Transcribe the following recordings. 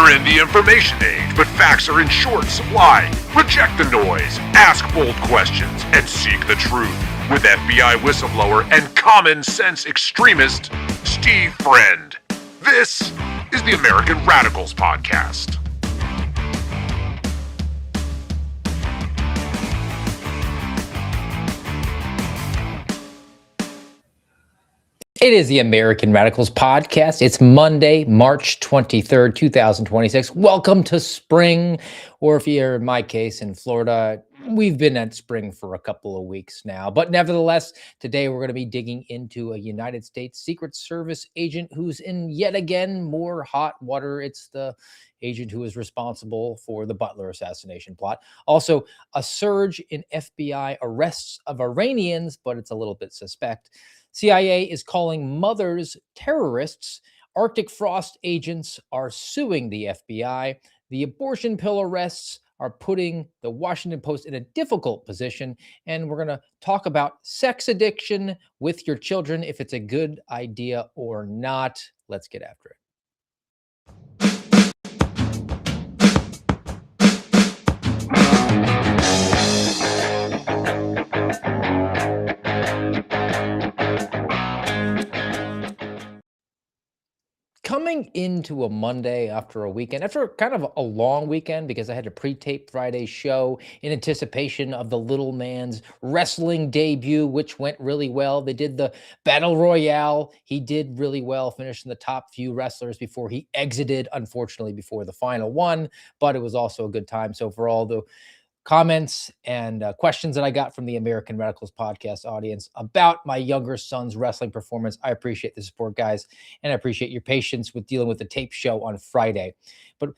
We're in the information age, but facts are in short supply. Reject the noise, ask bold questions, and seek the truth with FBI whistleblower and common sense extremist Steve Friend. This is the American Radicals Podcast. It is the American Radicals Podcast. It's Monday, March 23rd, 2026. Welcome to spring, or if you're, in my case, in Florida, we've been at spring for a couple of weeks now. But nevertheless, today we're going to be digging into a United States Secret Service agent who's in yet again more hot water. It's the agent who is responsible for the Butler assassination plot. Also, a surge in FBI arrests of Iranians, but it's a little bit suspect. CIA is calling mothers terrorists. Arctic frost agents are suing the FBI. The abortion pill arrests are putting the Washington Post in a difficult position. And we're going to talk about sex addiction with your children, if it's a good idea or not. Let's get after it. Coming into a Monday after a weekend, after kind of a long weekend, because I had to pre-tape Friday's show in anticipation of the little man's wrestling debut, which went really well. They did the Battle Royale. He did really well, finished in the top few wrestlers before he exited, unfortunately, before the final one, but it was also a good time. So for all the comments and questions that I got from the American Radicals Podcast audience about my younger son's wrestling performance, I appreciate the support, guys, and I appreciate your patience with dealing with the tape show on Friday. But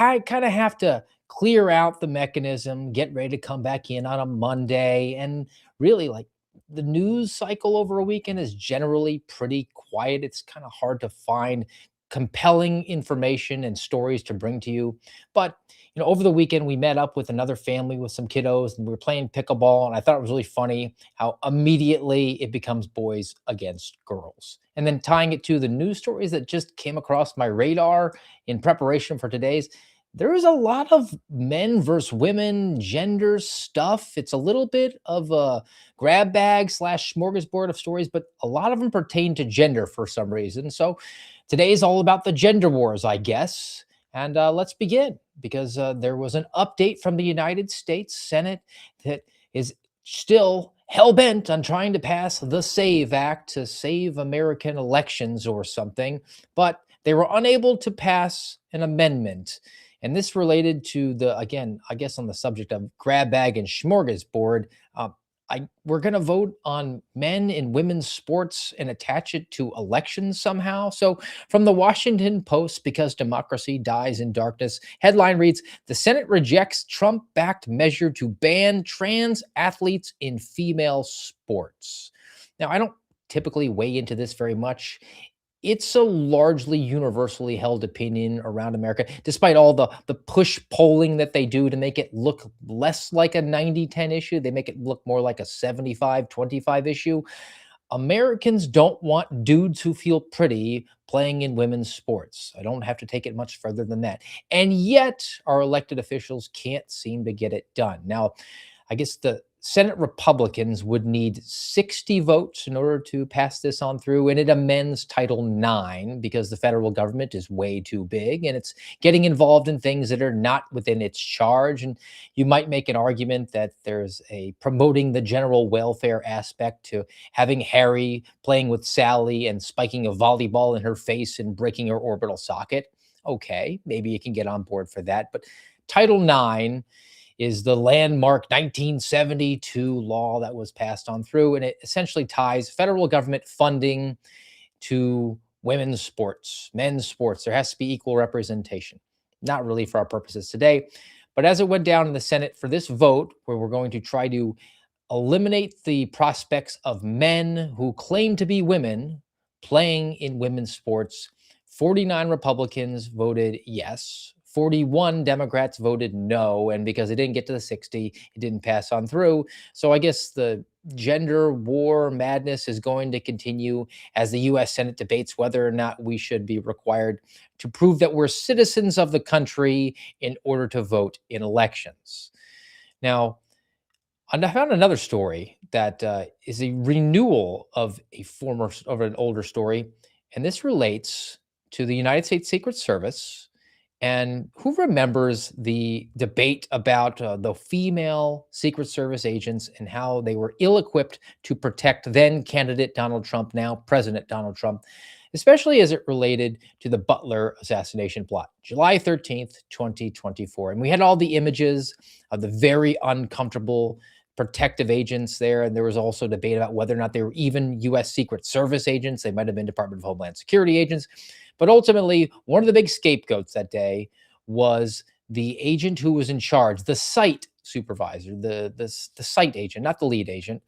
I kind of have to clear out the mechanism, get ready to come back in on a Monday, and really, like, the news cycle over a weekend is generally pretty quiet. It's kind of hard to find compelling information and stories to bring to you. But over the weekend, we met up with another family with some kiddos, and we were playing pickleball. And I thought it was really funny how immediately it becomes boys against girls. And then tying it to the news stories that just came across my radar in preparation for today's, there is a lot of men versus women, gender stuff. It's a little bit of a grab bag / smorgasbord of stories, but a lot of them pertain to gender for some reason. So today is all about the gender wars, I guess. And let's begin, because there was an update from the United States Senate that is still hell-bent on trying to pass the SAVE Act to save American elections or something, but they were unable to pass an amendment. And this related to the, again, I guess on the subject of grab bag and smorgasbord, we're going to vote on men in women's sports and attach it to elections somehow. So from the Washington Post, because democracy dies in darkness, headline reads, the Senate rejects Trump-backed measure to ban trans athletes in female sports. Now, I don't typically weigh into this very much. It's a largely universally held opinion around America, despite all the push polling that they do to make it look less like a 90-10 issue. They make it look more like a 75-25 issue. Americans don't want dudes who feel pretty playing in women's sports. I don't have to take it much further than that. And yet our elected officials can't seem to get it done. Now, I guess the Senate Republicans would need 60 votes in order to pass this on through, and it amends Title IX because the federal government is way too big and it's getting involved in things that are not within its charge. And you might make an argument that there's a promoting the general welfare aspect to having Harry playing with Sally and spiking a volleyball in her face and breaking her orbital socket. Okay, maybe you can get on board for that. But Title IX is the landmark 1972 law that was passed on through, and it essentially ties federal government funding to women's sports, men's sports. There has to be equal representation. Not really for our purposes today, but as it went down in the Senate for this vote, where we're going to try to eliminate the prospects of men who claim to be women playing in women's sports, 49 Republicans voted yes. 41 Democrats voted no, and because it didn't get to the 60, it didn't pass on through. So I guess the gender war madness is going to continue as the US Senate debates whether or not we should be required to prove that we're citizens of the country in order to vote in elections. Now, and I found another story that is a renewal of an older story, and this relates to the United States Secret Service. And who remembers the debate about the female Secret Service agents and how they were ill-equipped to protect then candidate Donald Trump, now President Donald Trump, especially as it related to the Butler assassination plot, July 13th, 2024. And we had all the images of the very uncomfortable protective agents there. And there was also debate about whether or not they were even US Secret Service agents. They might have been Department of Homeland Security agents. But ultimately, one of the big scapegoats that day was the agent who was in charge, the site supervisor, the site agent, not the lead agent.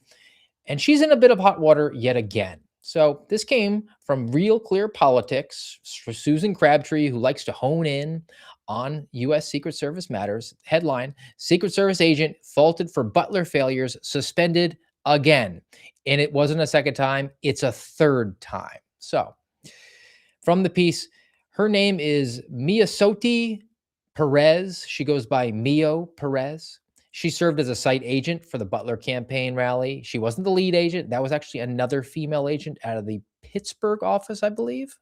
And she's in a bit of hot water yet again. So this came from Real Clear Politics, Susan Crabtree, who likes to hone in on U.S. Secret Service matters. Headline: Secret Service agent faulted for Butler failures, suspended again. And it wasn't a second time, it's a third time. So from the piece, her name is Miossoty Perez. She goes by Mio Perez. She served as a site agent for the Butler campaign rally. She wasn't the lead agent. That was actually another female agent out of the Pittsburgh office, I believe.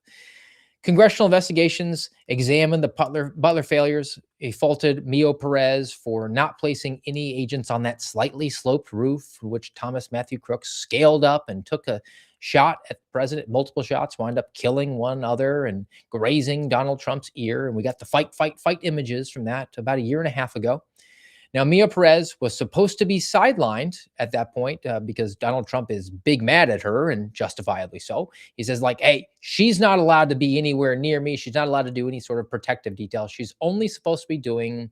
Congressional investigations examined the Butler failures. They faulted Mio Perez for not placing any agents on that slightly sloped roof, which Thomas Matthew Crooks scaled up and took a shot at the president, multiple shots, wound up killing one other and grazing Donald Trump's ear. And we got the fight images from that about a year and a half ago. Now, Mia Perez was supposed to be sidelined at that point because Donald Trump is big mad at her, and justifiably so. He says, like, hey, she's not allowed to be anywhere near me. She's not allowed to do any sort of protective detail. She's only supposed to be doing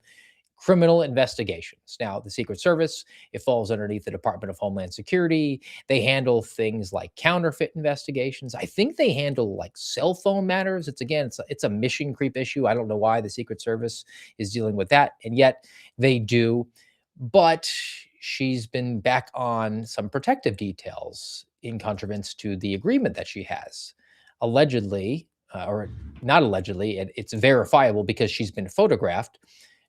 criminal investigations. Now, the Secret Service, it falls underneath the Department of Homeland Security. They handle things like counterfeit investigations. I think they handle like cell phone matters. It's a mission creep issue. I don't know why the Secret Service is dealing with that, and yet they do. But she's been back on some protective details in contravention to the agreement that she has. Allegedly, or not allegedly, it's verifiable because she's been photographed.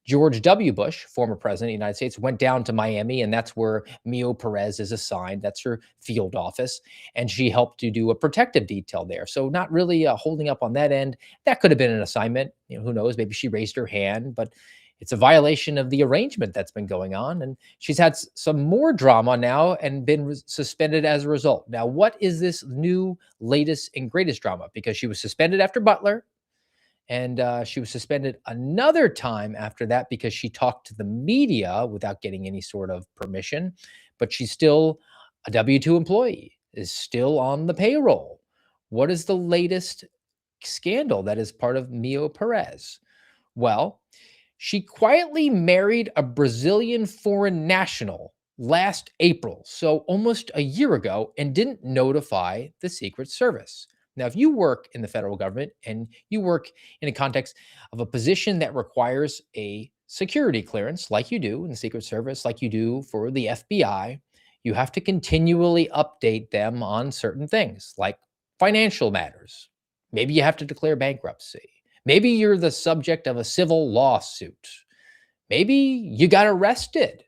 George W. Bush, former president of the United States, went down to Miami, and that's where Mio Perez is assigned. That's her field office, and she helped to do a protective detail there. So not really holding up on that end. That could have been an assignment. Who knows? Maybe she raised her hand, but it's a violation of the arrangement that's been going on, and she's had some more drama now and been suspended as a result. Now, what is this new, latest, and greatest drama? Because she was suspended after Butler. And she was suspended another time after that because she talked to the media without getting any sort of permission. But she's still a W-2 employee, is still on the payroll. What is the latest scandal that is part of Mio Perez? Well, she quietly married a Brazilian foreign national last April, so almost a year ago, and didn't notify the Secret Service. Now, if you work in the federal government and you work in a context of a position that requires a security clearance, like you do in the Secret Service, like you do for the FBI, you have to continually update them on certain things like financial matters. Maybe you have to declare bankruptcy. Maybe you're the subject of a civil lawsuit. Maybe you got arrested.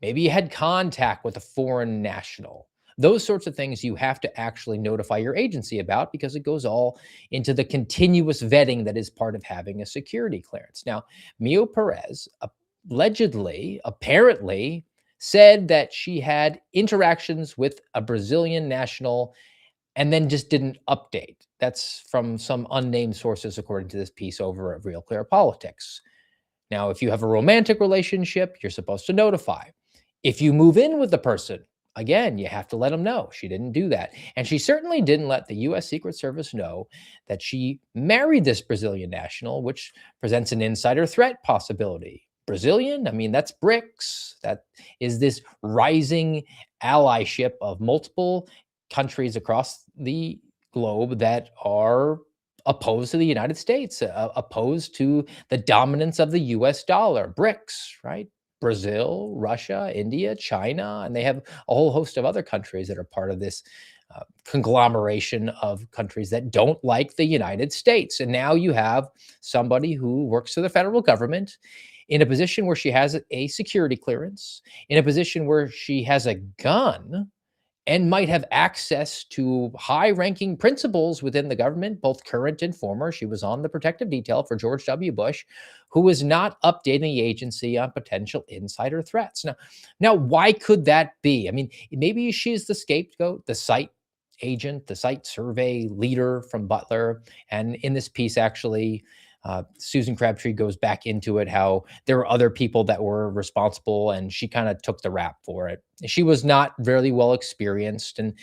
Maybe you had contact with a foreign national. Those sorts of things you have to actually notify your agency about because it goes all into the continuous vetting that is part of having a security clearance. Now, Mio Perez apparently said that she had interactions with a Brazilian national and then just didn't update. That's from some unnamed sources, according to this piece over at Real Clear Politics. Now, if you have a romantic relationship, you're supposed to notify. If you move in with the person, again, you have to let them know. She didn't do that. And she certainly didn't let the U.S. Secret Service know that she married this Brazilian national, which presents an insider threat possibility. Brazilian, I mean, that's BRICS. That is this rising allyship of multiple countries across the globe that are opposed to the United States, opposed to the dominance of the U.S. dollar, BRICS, right? Brazil, Russia, India, China, and they have a whole host of other countries that are part of this conglomeration of countries that don't like the United States. And now you have somebody who works for the federal government in a position where she has a security clearance, in a position where she has a gun and might have access to high ranking principals within the government, both current and former. She was on the protective detail for George W. Bush, who is not updating the agency on potential insider threats. Now, why could that be? I mean, maybe she's the scapegoat, the site agent, the site survey leader from Butler. And in this piece, actually, Susan Crabtree goes back into it, how there were other people that were responsible and she kind of took the rap for it. She was not very well experienced. And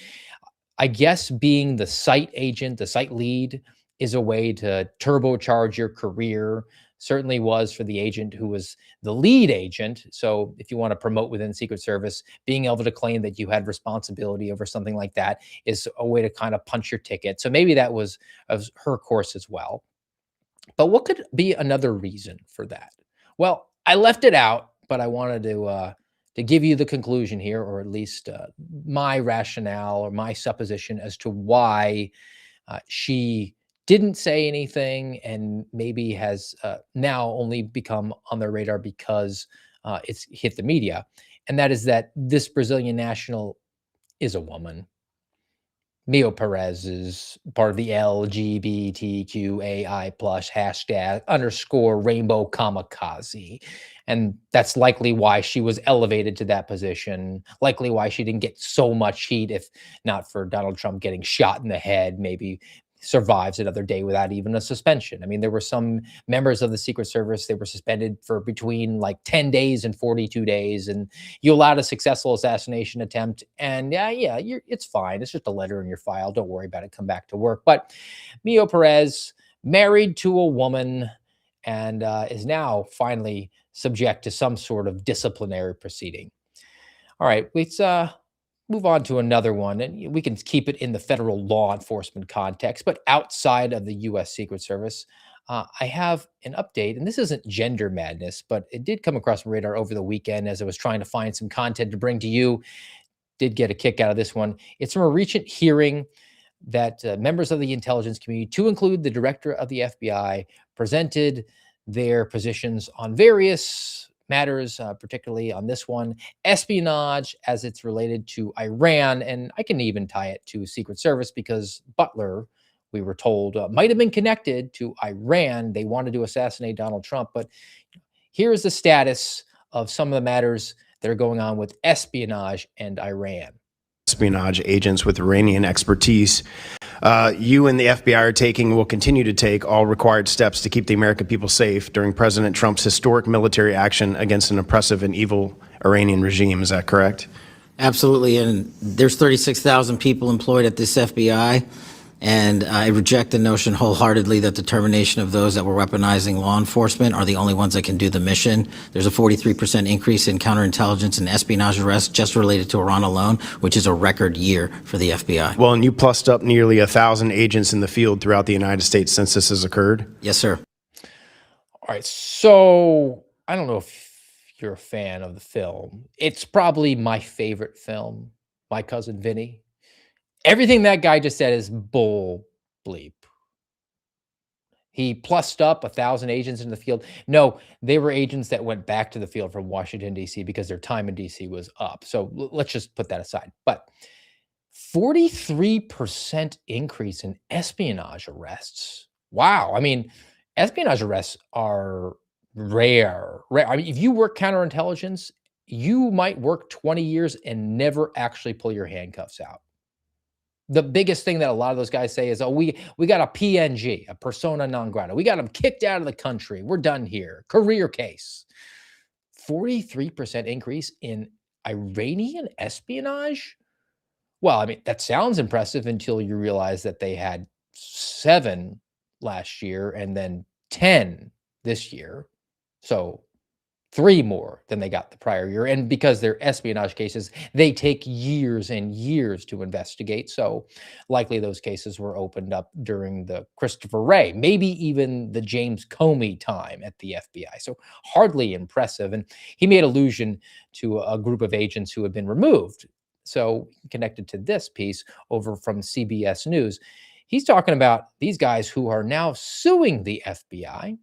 I guess being the site agent, the site lead, is a way to turbocharge your career. Certainly was for the agent who was the lead agent. So if you want to promote within the Secret Service, being able to claim that you had responsibility over something like that is a way to kind of punch your ticket. So maybe that was her course as well. But what could be another reason for that? Well, I left it out, but I wanted to give you the conclusion here, or at least my rationale or my supposition as to why she didn't say anything and maybe has now only become on the radar because it's hit the media. And that is that this Brazilian national is a woman. Mio Perez is part of the LGBTQAI plus hashtag underscore rainbow kamikaze. And that's likely why she was elevated to that position, likely why she didn't get so much heat, if not for Donald Trump getting shot in the head, maybe survives another day without even a suspension. I mean, there were some members of the Secret Service, they were suspended for between like 10 days and 42 days. And you allowed a successful assassination attempt. And it's fine. It's just a letter in your file. Don't worry about it. Come back to work. But Mio Perez, married to a woman, and is now finally subject to some sort of disciplinary proceeding. All right, let's move on to another one, and we can keep it in the federal law enforcement context, but outside of the U.S. Secret Service. I have an update, and this isn't gender madness, but it did come across my radar over the weekend as I was trying to find some content to bring to you. Did get a kick out of this one. It's from a recent hearing that members of the intelligence community, to include the director of the FBI, presented their positions on various matters, particularly on this one, espionage as it's related to Iran. And I can even tie it to Secret Service because Butler, we were told, might have been connected to Iran. They wanted to assassinate Donald Trump. But here is the status of some of the matters that are going on with espionage and Iran. Espionage agents with Iranian expertise. You and the FBI will continue to take all required steps to keep the American people safe during President Trump's historic military action against an oppressive and evil Iranian regime. Is that correct? Absolutely. And there's 36,000 people employed at this FBI. And I reject the notion wholeheartedly that the termination of those that were weaponizing law enforcement are the only ones that can do the mission. There's a 43% increase in counterintelligence and espionage arrests just related to Iran alone, which is a record year for the FBI. Well, and you plussed up nearly 1,000 agents in the field throughout the United States since this has occurred? Yes, sir. All right. So I don't know if you're a fan of the film. It's probably my favorite film, My Cousin Vinny. Everything that guy just said is bull bleep. He plussed up 1,000 agents in the field. No, they were agents that went back to the field from Washington, D.C. because their time in D.C. was up. So let's just put that aside. But 43% increase in espionage arrests. Wow. I mean, espionage arrests are rare. I mean, if you work counterintelligence, you might work 20 years and never actually pull your handcuffs out. The biggest thing that a lot of those guys say is, oh, we got a PNG, a persona non grata. We got them kicked out of the country. We're done here. Career case. 43% increase in Iranian espionage? Well, I mean, that sounds impressive until you realize that they had 7 last year and then 10 this year. So 3 more than they got the prior year. And because they're espionage cases, they take years and years to investigate. So likely those cases were opened up during the Christopher Wray, maybe even the James Comey time at the FBI. So hardly impressive. And he made allusion to a group of agents who had been removed. So connected to this piece over from CBS News, he's talking about these guys who are now suing the FBI.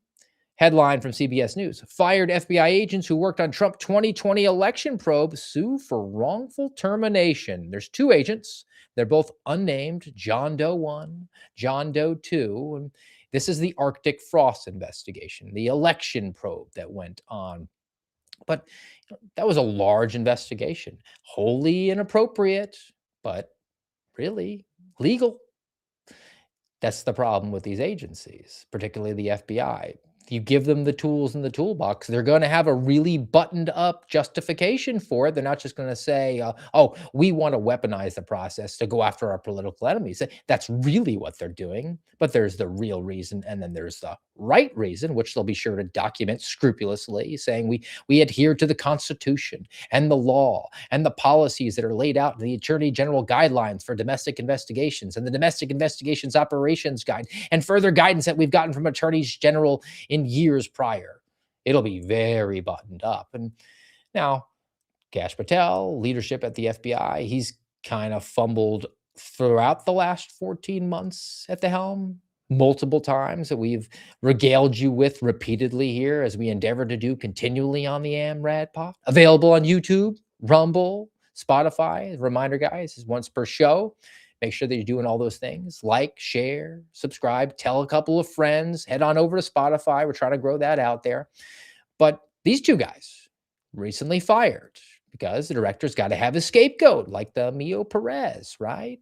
Headline from CBS News: fired FBI agents who worked on Trump 2020 election probe sue for wrongful termination. There's 2 agents. They're both unnamed: John Doe 1, John Doe 2. And this is the Arctic Frost investigation, the election probe that went on. But that was a large investigation, wholly inappropriate, but really legal. That's the problem with these agencies, particularly the FBI. You give them the tools in the toolbox, they're going to have a really buttoned up justification for it. They're not just going to say, oh, we want to weaponize the process to go after our political enemies. That's really what they're doing. But there's the real reason. And then there's the right reason, which they'll be sure to document scrupulously, saying we adhere to the Constitution and the law and the policies that are laid out in the Attorney General guidelines for domestic investigations and the Domestic Investigations Operations Guide and further guidance that we've gotten from attorneys general in years prior. It'll be very buttoned up. And now, Kash Patel, leadership at the FBI, he's kind of fumbled throughout the last 14 months at the helm, multiple times that we've regaled you with repeatedly here, as we endeavor to do continually on the AMRAD pod. Available on YouTube, Rumble, Spotify. Reminder, guys, is once per show. Make sure that you're doing all those things. Like, share, subscribe, tell a couple of friends, head on over to Spotify. We're trying to grow that out there. But these 2 guys recently fired because the director's got to have a scapegoat, like the Mio Perez, right?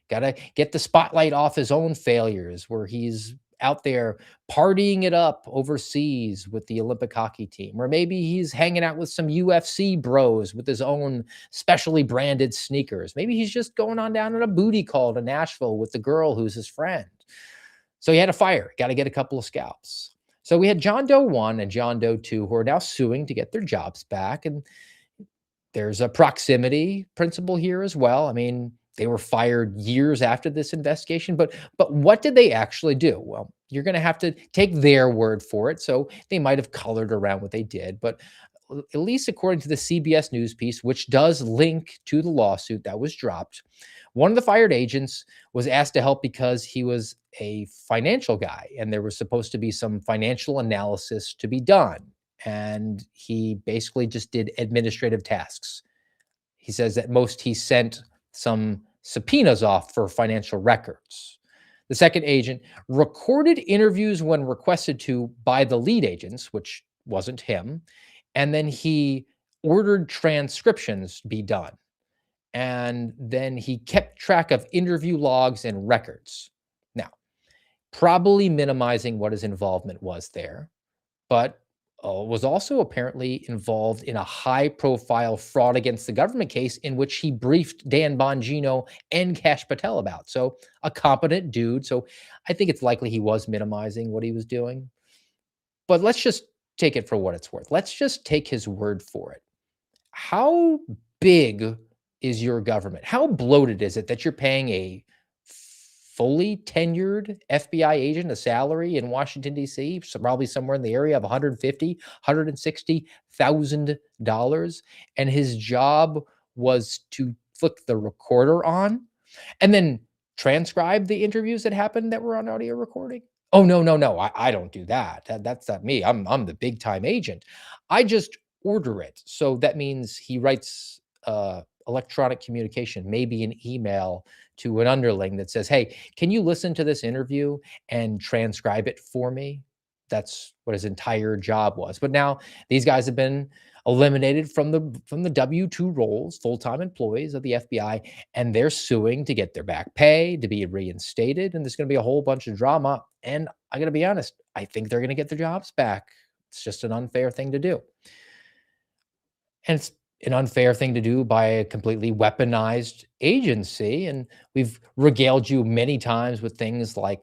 Got to get the spotlight off his own failures, where he's out there partying it up overseas with the Olympic hockey team, or maybe he's hanging out with some UFC bros with his own specially branded sneakers. Maybe he's just going on down on a booty call to Nashville with the girl who's his friend. So he had to fire, got to get a couple of scalps. So we had John Doe 1 and John Doe 2 who are now suing to get their jobs back. And there's a proximity principle here as well. I mean, they were fired years after this investigation, but what did they actually do? Well, you're going to have to take their word for it. So they might have colored around what they did, but at least according to the CBS News piece, which does link to the lawsuit that was dropped, one of the fired agents was asked to help because he was a financial guy and there was supposed to be some financial analysis to be done. And he basically just did administrative tasks. He says that most he sent some subpoenas off for financial records. The second agent recorded interviews when requested to by the lead agents, which wasn't him, and then he ordered transcriptions be done. And then he kept track of interview logs and records. Now, probably minimizing what his involvement was there, but was also apparently involved in a high-profile fraud against the government case in which he briefed Dan Bongino and Kash Patel about. So a competent dude. So I think it's likely he was minimizing what he was doing. But let's just take it for what it's worth. Let's just take his word for it. How big is your government? How bloated is it that you're paying a fully tenured FBI agent a salary in Washington, D.C., so probably somewhere in the area of $150,000, $160,000, and his job was to flick the recorder on and then transcribe the interviews that happened that were on audio recording? Oh, no. I don't do that. That's not me. I'm the big time agent. I just order it. So that means he writes electronic communication, maybe an email to an underling that says, hey, can you listen to this interview and transcribe it for me? That's what his entire job was. But now these guys have been eliminated from the W-2 roles, full-time employees of the FBI, and they're suing to get their back pay, to be reinstated, and there's going to be a whole bunch of drama. And I got to be honest, I think they're going to get their jobs back. It's just an unfair thing to do. And it's an unfair thing to do by a completely weaponized agency. And we've regaled you many times with things like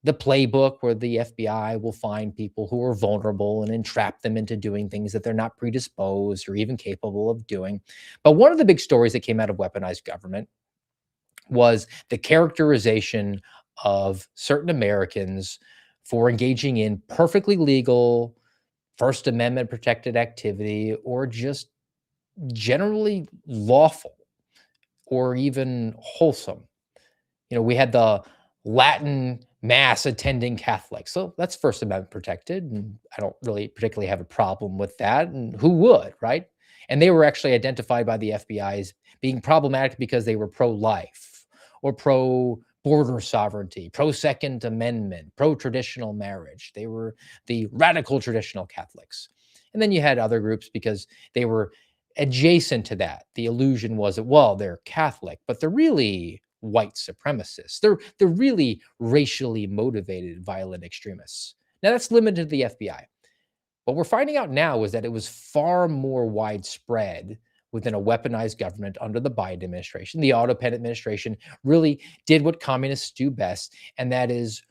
the playbook where the FBI will find people who are vulnerable and entrap them into doing things that they're not predisposed or even capable of doing. But one of the big stories that came out of weaponized government was the characterization of certain Americans for engaging in perfectly legal First Amendment protected activity or just generally lawful or even wholesome. We had the Latin mass attending Catholics. So that's First Amendment protected. And I don't really particularly have a problem with that. And who would, right? And they were actually identified by the FBI as being problematic because they were pro-life or pro-border sovereignty, pro-Second Amendment, pro-traditional marriage. They were the radical traditional Catholics. And then you had other groups because they were adjacent to that. The illusion was that, well, they're Catholic, but they're really white supremacists. They're really racially motivated violent extremists. Now that's limited to the FBI. What we're finding out now is that it was far more widespread within a weaponized government under the Biden administration. The auto pen administration really did what communists do best, and that is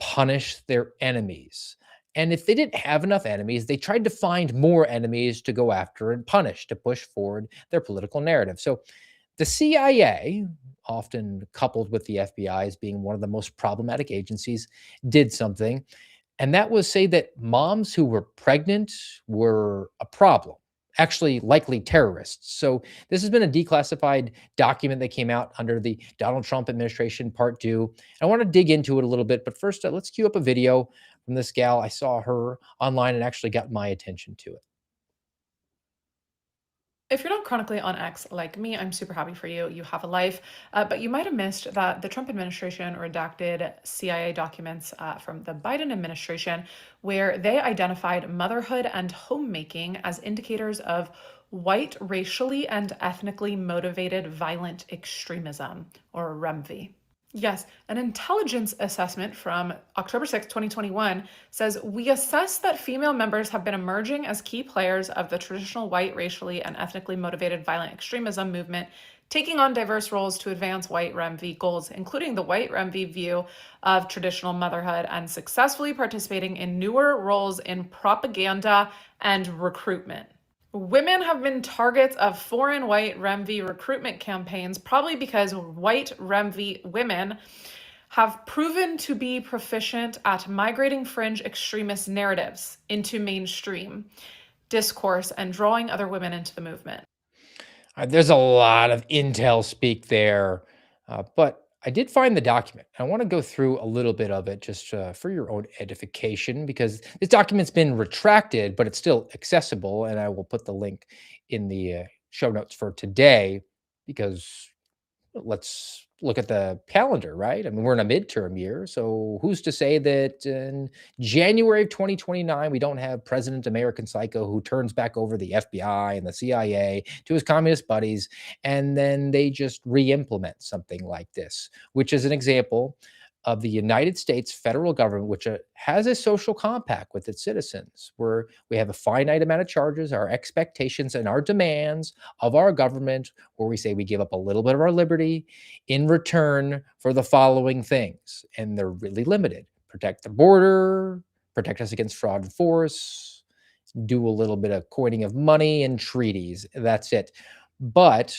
punish their enemies. And if they didn't have enough enemies, they tried to find more enemies to go after and punish to push forward their political narrative. So the CIA, often coupled with the FBI as being one of the most problematic agencies, did something. And that was say that moms who were pregnant were a problem, actually likely terrorists. So this has been a declassified document that came out under the Donald Trump administration, part 2. I want to dig into it a little bit, but first let's cue up a video from this gal. I saw her online and actually got my attention to it. If you're not chronically on X like me, I'm super happy for you. You have a life. But you might have missed that the Trump administration redacted CIA documents from the Biden administration where they identified motherhood and homemaking as indicators of white, racially, and ethnically motivated violent extremism, or REMV. Yes, an intelligence assessment from October 6, 2021 says we assess that female members have been emerging as key players of the traditional white, racially, and ethnically motivated violent extremism movement, taking on diverse roles to advance white REMV goals, including the white REMV view of traditional motherhood, and successfully participating in newer roles in propaganda and recruitment. Women have been targets of foreign white REMV recruitment campaigns, probably because white REMV women have proven to be proficient at migrating fringe extremist narratives into mainstream discourse and drawing other women into the movement. There's a lot of intel speak there, but I did find the document. I want to go through a little bit of it just for your own edification, because this document's been retracted, but it's still accessible. And I will put the link in the show notes for today, because let's look at the calendar, right? I mean, we're in a midterm year. So who's to say that in January of 2029, we don't have President American Psycho who turns back over the FBI and the CIA to his communist buddies, and then they just re-implement something like this, which is an example of the United States federal government, which has a social compact with its citizens, where we have a finite amount of charges, our expectations and our demands of our government, where we say we give up a little bit of our liberty in return for the following things. And they're really limited: protect the border, protect us against fraud and force, do a little bit of coining of money and treaties. That's it. But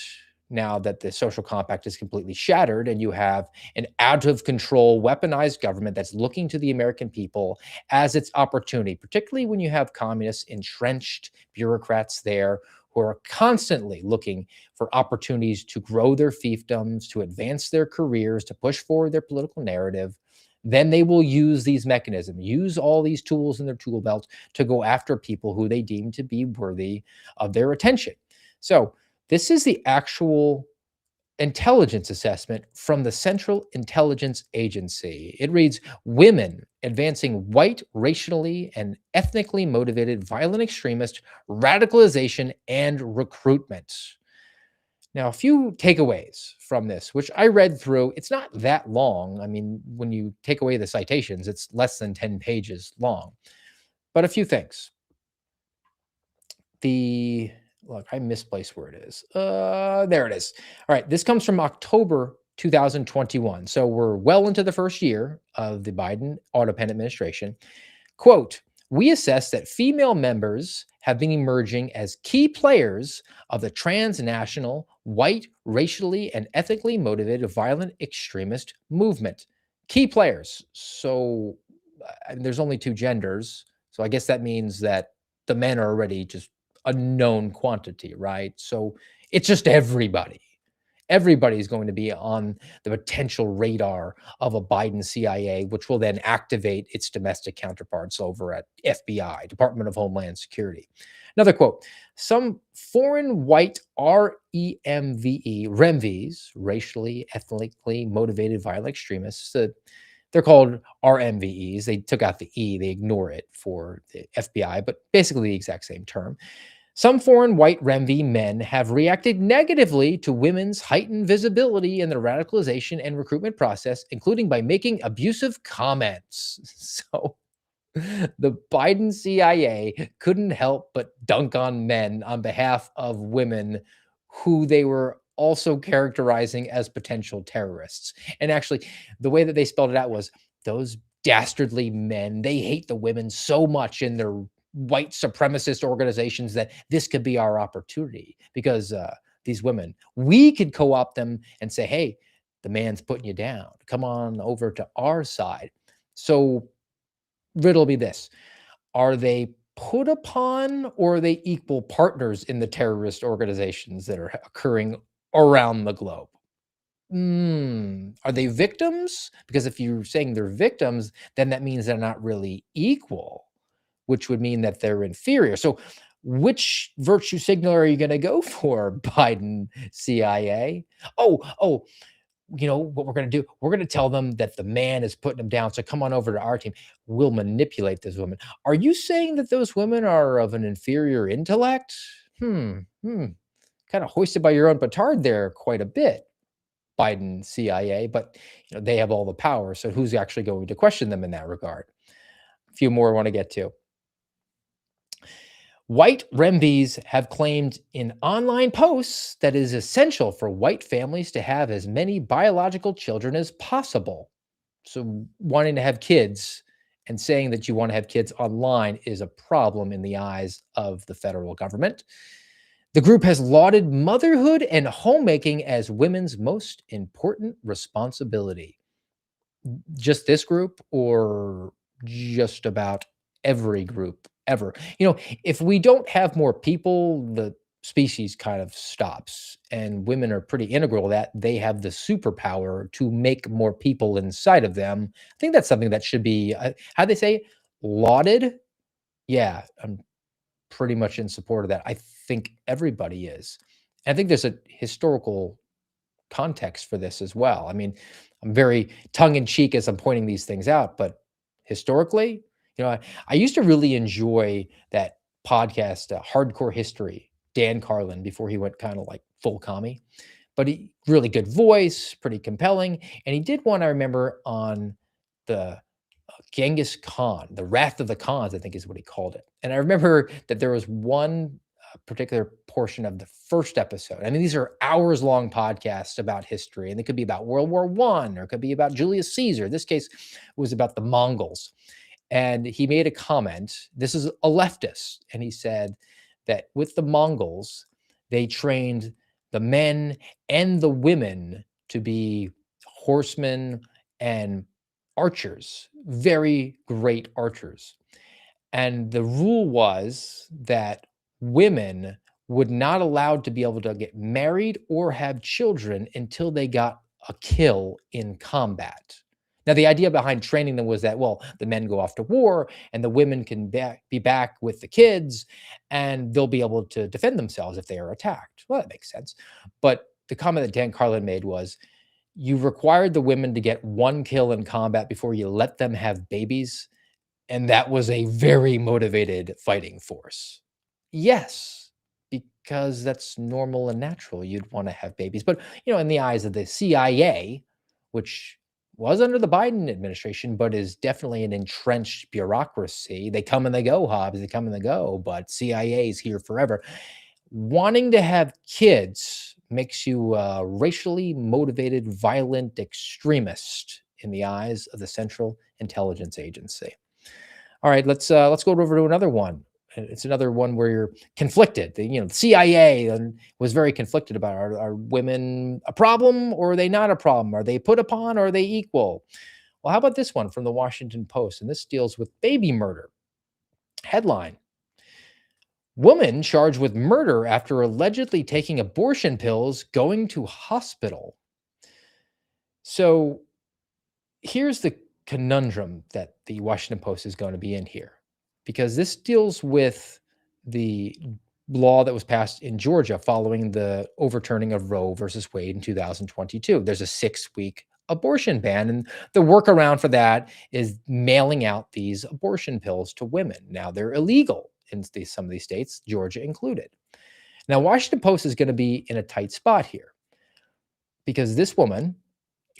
now that the social compact is completely shattered and you have an out of control weaponized government that's looking to the American people as its opportunity, particularly when you have communists, entrenched bureaucrats there who are constantly looking for opportunities to grow their fiefdoms, to advance their careers, to push forward their political narrative, then they will use these mechanisms, use all these tools in their tool belt to go after people who they deem to be worthy of their attention. So this is the actual intelligence assessment from the Central Intelligence Agency. It reads, women advancing white, racially, and ethnically motivated violent extremist radicalization and recruitment. Now, a few takeaways from this, which I read through. It's not that long. I mean, when you take away the citations, it's less than 10 pages long. But a few things. Look, I misplaced where it is. There it is. All right, this comes from October 2021. So we're well into the first year of the Biden auto-pen administration. Quote, we assess that female members have been emerging as key players of the transnational, white, racially, and ethnically motivated violent extremist movement. Key players. So there's only two genders. So I guess that means that the men are already just a known quantity, right? So it's just everybody. Everybody's going to be on the potential radar of a Biden CIA, which will then activate its domestic counterparts over at FBI, Department of Homeland Security. Another quote, some foreign white REMVs, racially, ethnically motivated violent extremists, they're called RMVEs. They took out the E, they ignore it for the FBI, but basically the exact same term. Some foreign white REMV men have reacted negatively to women's heightened visibility in the radicalization and recruitment process, including by making abusive comments. So the Biden CIA couldn't help but dunk on men on behalf of women who they were also characterizing as potential terrorists. And actually, the way that they spelled it out was those dastardly men, they hate the women so much in their white supremacist organizations that this could be our opportunity because these women, we could co-opt them and say, hey, the man's putting you down. Come on over to our side. So riddle me this. Are they put upon or are they equal partners in the terrorist organizations that are occurring around the globe? Are they victims? Because if you're saying they're victims, then that means they're not really equal, which would mean that they're inferior. So which virtue signal are you going to go for, Biden CIA? Oh, you know what we're going to do? We're going to tell them that the man is putting them down. So come on over to our team. We'll manipulate those women. Are you saying that those women are of an inferior intellect? Kind of hoisted by your own petard there quite a bit, Biden CIA, but they have all the power. So who's actually going to question them in that regard? A few more I want to get to. White REMVs have claimed in online posts that it is essential for white families to have as many biological children as possible. So wanting to have kids and saying that you want to have kids online is a problem in the eyes of the federal government. The group has lauded motherhood and homemaking as women's most important responsibility. Just this group or just about every group ever? If we don't have more people, the species kind of stops. And women are pretty integral to that. They have the superpower to make more people inside of them. I think that's something that should be, how they say, lauded. Yeah, I'm pretty much in support of that. I think everybody is. And I think there's a historical context for this as well. I mean, I'm very tongue-in-cheek as I'm pointing these things out, but historically, I used to really enjoy that podcast, Hardcore History, Dan Carlin, before he went kind of like full commie. But he really good voice, pretty compelling. And he did one I remember on the Genghis Khan, the Wrath of the Khans, I think is what he called it. And I remember that there was one particular portion of the first episode. I mean, these are hours long podcasts about history, and they could be about World War I, or it could be about Julius Caesar. In this case was about the Mongols. And he made a comment. This is a leftist. And he said that with the Mongols, they trained the men and the women to be horsemen and archers, very great archers. And the rule was that women would not allowed to be able to get married or have children until they got a kill in combat. Now, the idea behind training them was that, well, the men go off to war and the women can be back with the kids and they'll be able to defend themselves if they are attacked. Well, that makes sense. But the comment that Dan Carlin made was, you required the women to get one kill in combat before you let them have babies. And that was a very motivated fighting force. Yes, because that's normal and natural. You'd want to have babies. But, in the eyes of the CIA, which was under the Biden administration, but is definitely an entrenched bureaucracy. They come and they go, Hobbs. They come and they go, but CIA is here forever. Wanting to have kids makes you a racially motivated, violent extremist in the eyes of the Central Intelligence Agency. All right, let's go over to another one. It's another one where you're conflicted. The CIA was very conflicted about are women a problem or are they not a problem? Are they put upon or are they equal? Well, how about this one from the Washington Post? And this deals with baby murder. Headline: Woman charged with murder after allegedly taking abortion pills going to hospital. So here's the conundrum that the Washington Post is going to be in here, because this deals with the law that was passed in Georgia following the overturning of Roe versus Wade in 2022. There's a 6-week abortion ban, and the workaround for that is mailing out these abortion pills to women. Now, they're illegal in some of these states, Georgia included. Now, Washington Post is going to be in a tight spot here because this woman,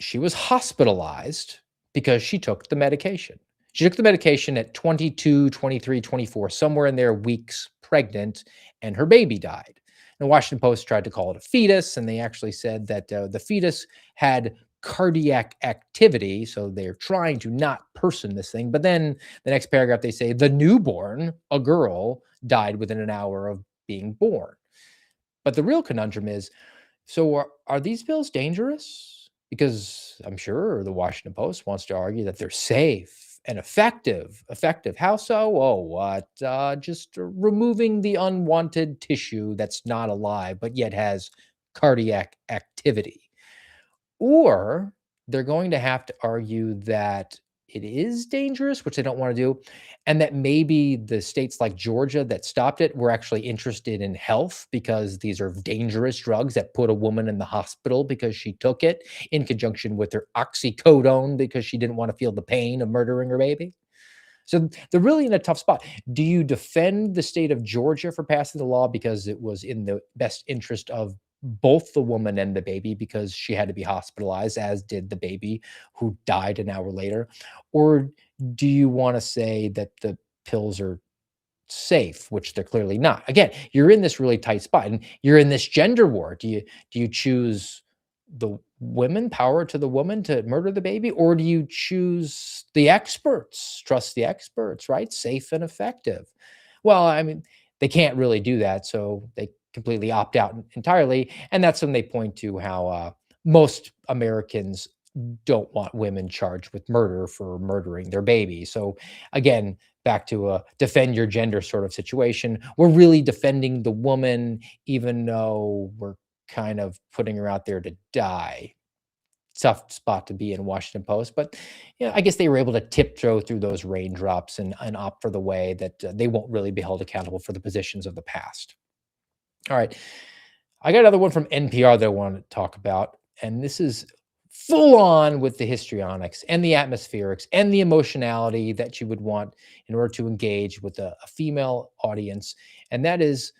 she was hospitalized because she took the medication. She took the medication at 22, 23, 24, somewhere in there, weeks pregnant, and her baby died. And the Washington Post tried to call it a fetus, and they actually said that the fetus had cardiac activity, so they're trying to not person this thing. But then the next paragraph, they say the newborn, a girl, died within an hour of being born. But the real conundrum is, so are these pills dangerous? Because I'm sure the Washington Post wants to argue that they're safe and effective. Effective. How so? Oh, what? Just removing the unwanted tissue that's not alive, but yet has cardiac activity. Or they're going to have to argue that it is dangerous, which they don't want to do, and that maybe the states like Georgia that stopped it were actually interested in health because these are dangerous drugs that put a woman in the hospital because she took it in conjunction with her oxycodone because she didn't want to feel the pain of murdering her baby. So they're really in a tough spot. Do you defend the state of Georgia for passing the law because it was in the best interest of both the woman and the baby because she had to be hospitalized, as did the baby who died an hour later? Or do you want to say that the pills are safe, which they're clearly not? Again, you're in this really tight spot and you're in this gender war. Do you choose the women, power to the woman to murder the baby, or do you choose the experts, trust the experts, right? Safe and effective. Well, I mean, they can't really do that, so they completely opt out entirely, and that's when they point to how most Americans don't want women charged with murder for murdering their baby. So again, back to a defend your gender sort of situation. We're really defending the woman, even though we're kind of putting her out there to die. Tough spot to be in, Washington Post, but I guess they were able to tiptoe through those raindrops and opt for the way that they won't really be held accountable for the positions of the past. All right, I got another one from NPR that I want to talk about, and this is full on with the histrionics and the atmospherics and the emotionality that you would want in order to engage with a female audience, and that is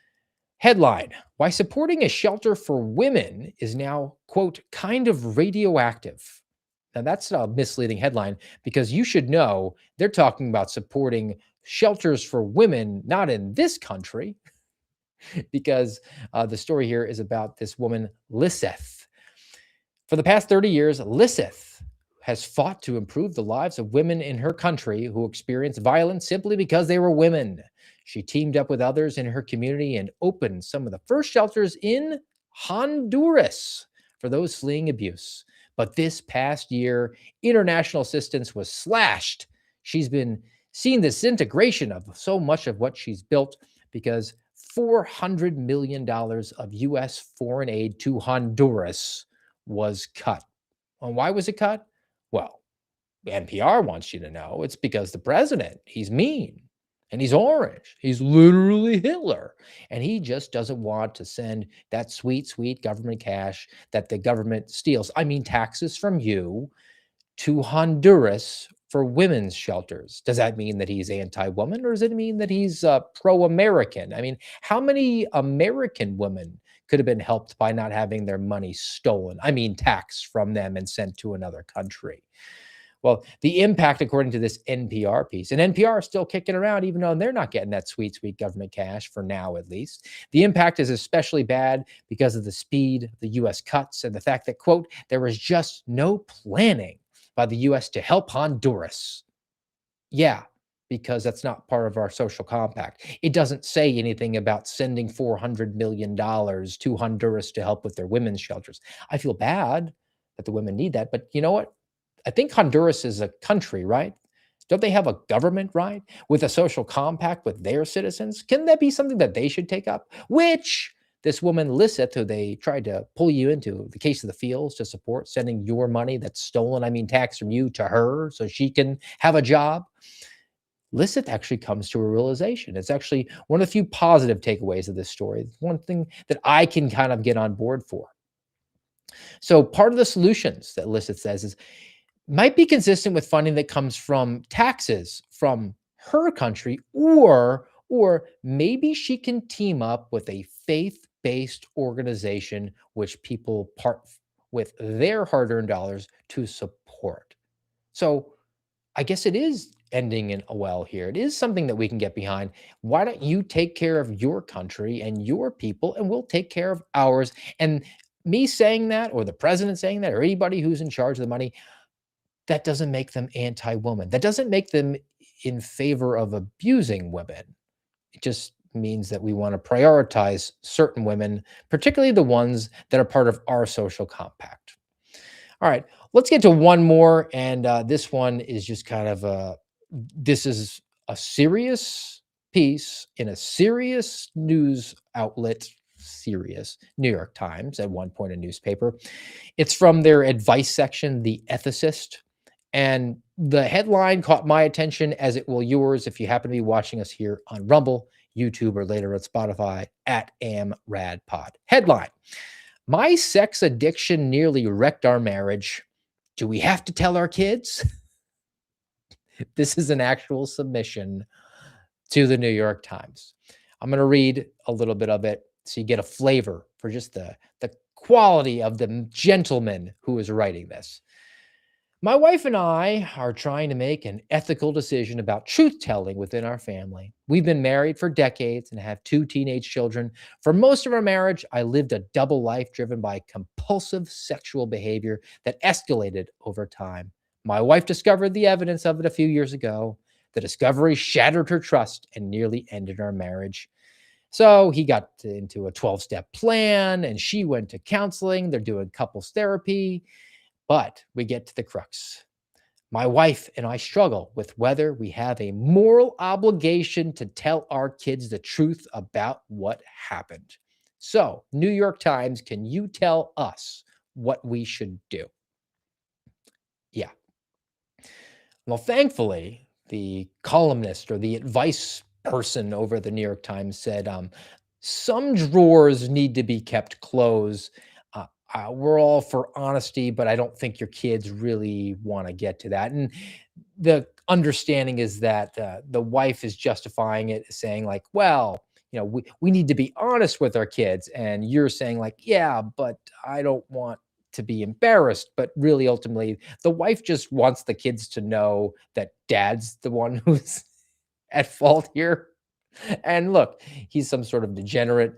headline: Why supporting a shelter for women is now, quote, kind of radioactive. Now, that's a misleading headline because you should know they're talking about supporting shelters for women, not in this country, because the story here is about this woman, Lisseth. For the past 30 years, Lisseth has fought to improve the lives of women in her country who experienced violence simply because they were women. She teamed up with others in her community and opened some of the first shelters in Honduras for those fleeing abuse. But this past year, international assistance was slashed. She's been seeing the disintegration of so much of what she's built because $400 million of U.S. foreign aid to Honduras was cut. And why was it cut? Well, NPR wants you to know it's because the president, he's mean and he's orange. He's literally Hitler. And he just doesn't want to send that sweet, sweet government cash that the government steals, I mean, taxes from you, to Honduras for women's shelters. Does that mean that he's anti-woman, or does it mean that he's pro-American? I mean, how many American women could have been helped by not having their money stolen? I mean, taxed from them and sent to another country. Well, the impact, according to this NPR piece, and NPR is still kicking around, even though they're not getting that sweet, sweet government cash for now, at least. The impact is especially bad because of the speed of the U.S. cuts and the fact that, quote, there was just no planning by the U.S. to help Honduras. Yeah, because that's not part of our social compact. It doesn't say anything about sending $400 million to Honduras to help with their women's shelters. I feel bad that the women need that, but you know what? I think Honduras is a country, right? Don't they have a government, right? With a social compact with their citizens? Can that be something that they should take up? Which this woman, Lisseth, who they tried to pull you into the case of the fields to support, sending your money that's stolen, I mean, tax from you to her so she can have a job. Lisseth actually comes to a realization. It's actually one of the few positive takeaways of this story. It's one thing that I can kind of get on board for. So part of the solutions that Lisseth says is might be consistent with funding that comes from taxes from her country, or maybe she can team up with a faith-based organization which people part with their hard-earned dollars to support. So I guess it is ending in a well here. It is something that we can get behind. Why don't you take care of your country and your people, and we'll take care of ours? And me saying that, or the president saying that, or anybody who's in charge of the money, that doesn't make them anti-woman. That doesn't make them in favor of abusing women. It just means that we want to prioritize certain women, particularly the ones that are part of our social compact. All right, let's get to one more. And this one is just kind of this is a serious piece in a serious news outlet, serious New York Times, at one point a newspaper. It's from their advice section, The Ethicist. And the headline caught my attention, as it will yours if you happen to be watching us here on Rumble, YouTube, or later at Spotify at AmRadPod. Headline: my sex addiction nearly wrecked our marriage. Do we have to tell our kids? This is an actual submission to the New York Times. I'm going to read a little bit of it so you get a flavor for just the quality of the gentleman who is writing this. My wife and I are trying to make an ethical decision about truth-telling within our family. We've been married for decades and have 2 teenage children. For most of our marriage, I lived a double life driven by compulsive sexual behavior that escalated over time. My wife discovered the evidence of it a few years ago. The discovery shattered her trust and nearly ended our marriage. So he got into a 12-step plan and she went to counseling. They're doing couples therapy. But we get to the crux. My wife and I struggle with whether we have a moral obligation to tell our kids the truth about what happened. So, New York Times, can you tell us what we should do? Yeah. Well, thankfully, the columnist or the advice person over at the New York Times said some drawers need to be kept closed. We're all for honesty, but I don't think your kids really want to get to that. And the understanding is that the wife is justifying it, saying like, well, you know, we need to be honest with our kids. And you're saying like, yeah, but I don't want to be embarrassed. But really, ultimately, the wife just wants the kids to know that dad's the one who's at fault here. And look, he's some sort of degenerate.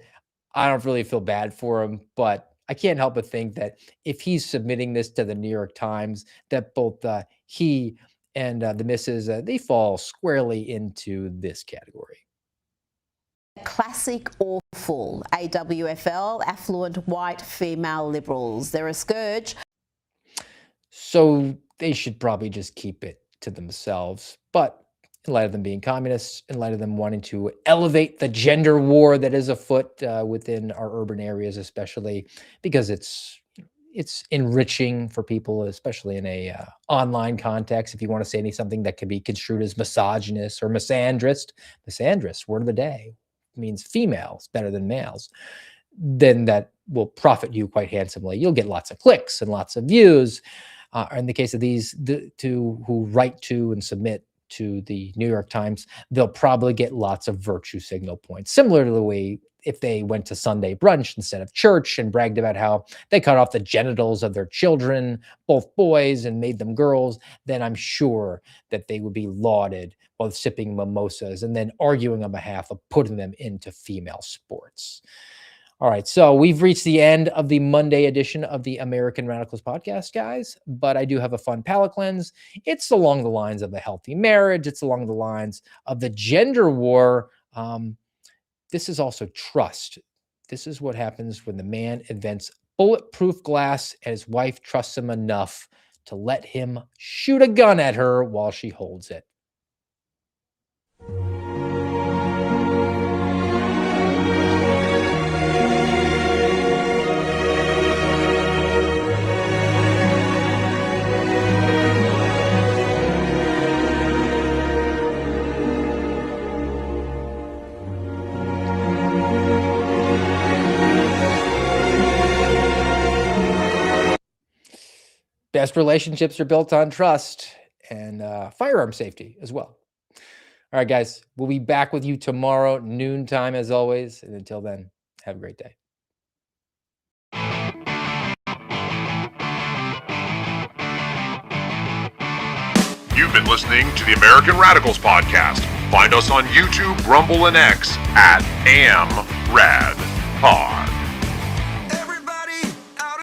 I don't really feel bad for him, but I can't help but think that if he's submitting this to the New York Times, that both he and the missus, they fall squarely into this category. Classic awful, AWFL, affluent white female liberals. They're a scourge. So they should probably just keep it to themselves. But in light of them being communists, in light of them wanting to elevate the gender war that is afoot within our urban areas, especially because it's enriching for people, especially in a online context. If you want to say something that can be construed as misogynist or misandrist, word of the day, means females better than males, then that will profit you quite handsomely. You'll get lots of clicks and lots of views. In the case of these, who write to and submit to the New York Times, they'll probably get lots of virtue signal points, similar to the way if they went to Sunday brunch instead of church and bragged about how they cut off the genitals of their children, both boys, and made them girls, then I'm sure that they would be lauded while sipping mimosas and then arguing on behalf of putting them into female sports. All right, so we've reached the end of the Monday edition of the American Radicals podcast, guys, but I do have a fun palate cleanse. It's along the lines of a healthy marriage. It's along the lines of the gender war. This is also trust. This is what happens when the man invents bulletproof glass and his wife trusts him enough to let him shoot a gun at her while she holds it. Best relationships are built on trust and firearm safety as well. All right, guys, we'll be back with you tomorrow, noontime as always. And until then, have a great day. You've been listening to the American Radicals podcast. Find us on YouTube, Rumble, and X at AmRadPod.